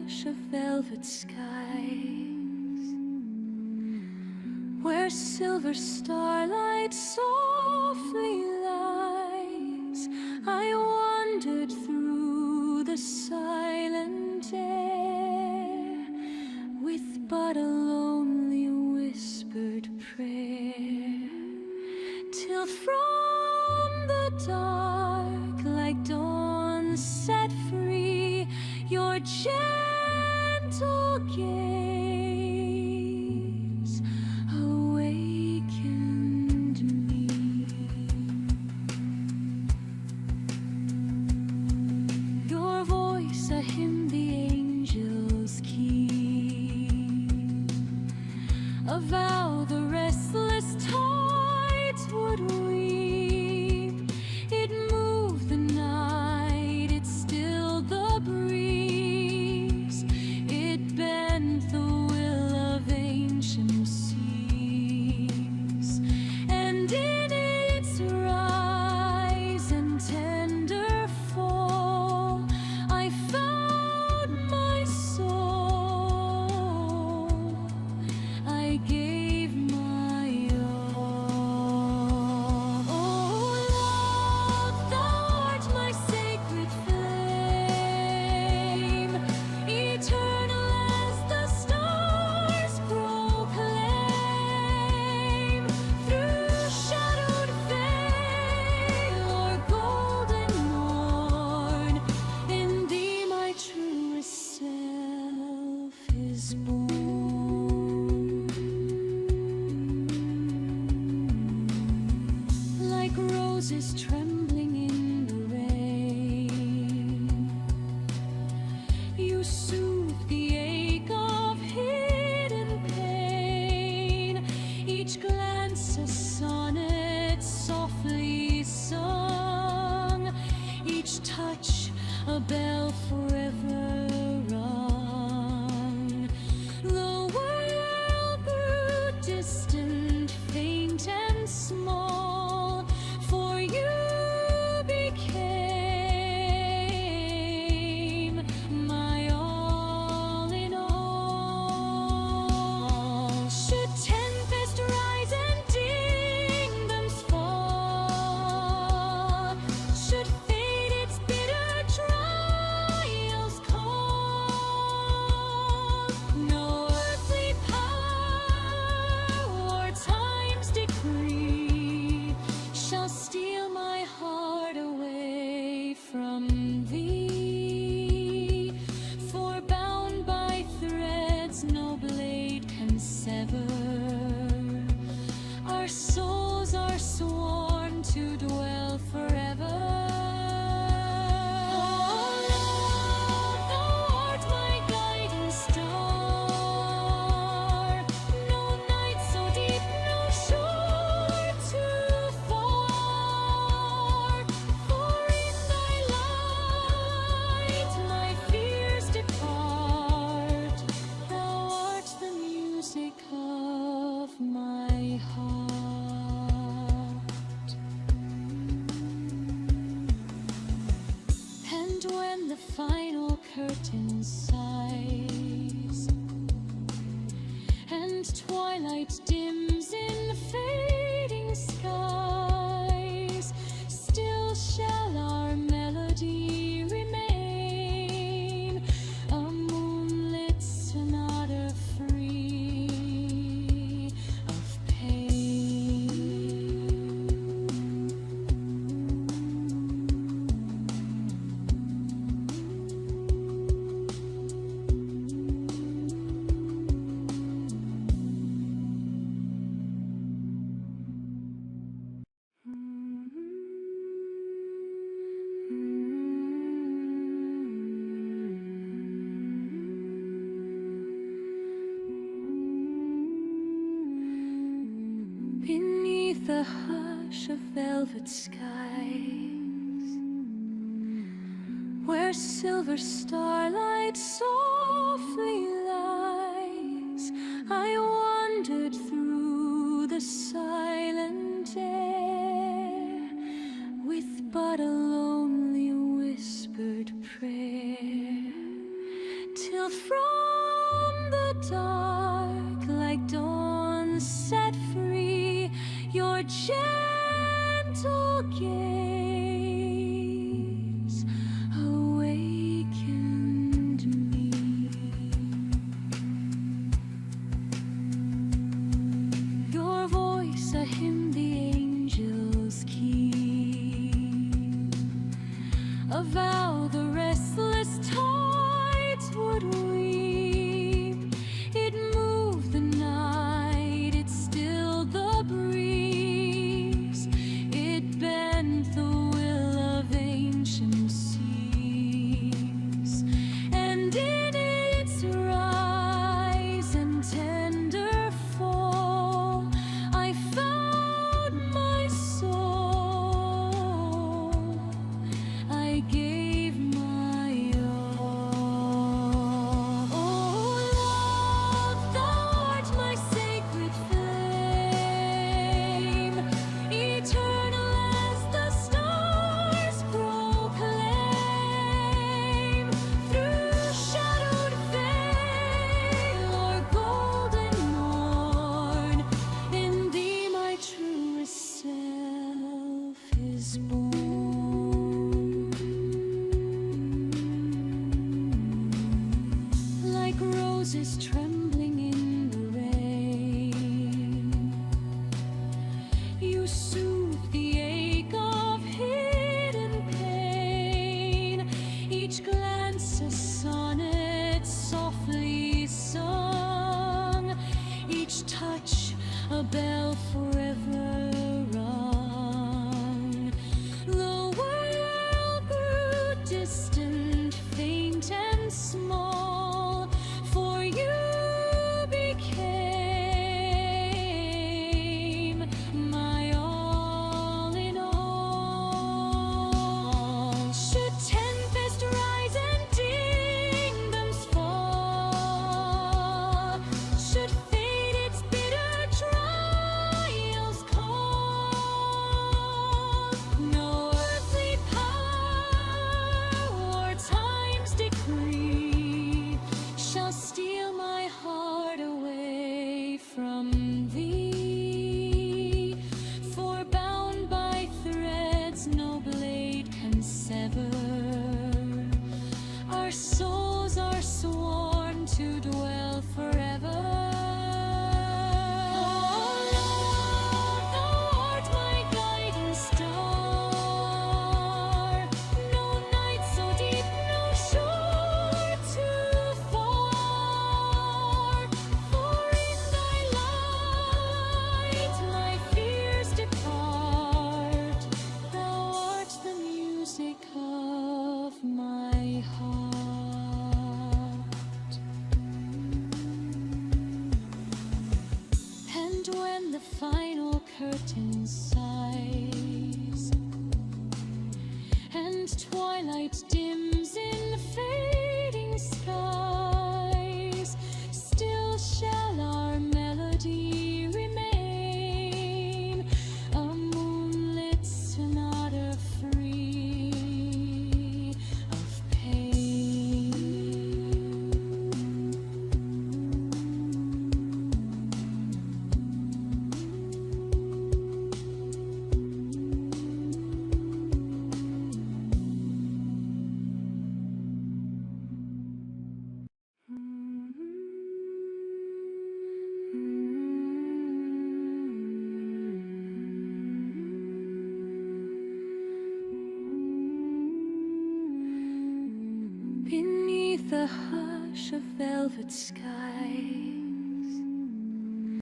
hush of velvet skies, where silver starlight softly lies, I wandered through the silent air with but a lonely whispered prayer, till from the dark like dawn set free your gentle gaze awakened me. Your voice a hymn the angels keep, a vow the restless tides would weep. It moved the night, it stilled the breeze, it bent the will of ancient seas, and in its rise and tender fall I found my soul. I gave my all. Oh, love, thou art my sacred flame, eternal as the stars proclaim. Through shadowed vale or golden morn, in thee my truest self is born. Like roses trembling in the rain, you soothe the ache of hidden pain. Each glance a sonnet softly sung, each touch a bell forever rung. The world grew distant, faint and small, for you became my all in all. Should tempest rise and kingdoms fall, should fate its bitter trials call, no earthly power or time's decree shall steal my heart away from thee. For bound by threads no blade can sever, our souls are sworn to dwell forever. Oh, love, thou art my guiding star, no night so deep, no shore too far. For in thy light my fears depart, thou art the music of my heart. And when the final curtain sighs and twilight dims in fading skies, still shall our melody remain, a moonlit sonata free of pain. Beneath the hush of velvet skies, where silver starlight softly lies, I wandered through the silent air with but a lonely whispered prayer, till steal from the dark like dawn set free. Your gentle gaze awakened me. Your voice, a hymn the angels keep, a vow the restless tides would weep. It moved the night, it stilled the breeze, it bent the will of ancient seas. And in its rise and tender fall, I found my soul. I gave my all. Oh, love, thou art my sacred flame, eternal as the stars proclaim. Through shadowed veil or golden morn, in thee my truest self is born. Like roses trembling in the rain, you soothe the ache of hidden pain. Each glance a sonnet softly sung, each touch a bell forever rung. The world grew distant, faint and small, for you became my all in all. Should tempest rise and kingdoms fall, should fate its bitter trials call, no earthly power or time's decree shall steal my heart away from thee. For bound by threads no blade can sever, our souls are sworn to dwell forever. Oh, love, thou art my guiding star, no night so deep, no shore too far. For in thy light my fears depart, thou art the music of my heart. And when the final curtain sighs and twilight dims in fading skies, still shall our melody remain, a moonlit sonata free of pain. Beneath the hush of velvet sky,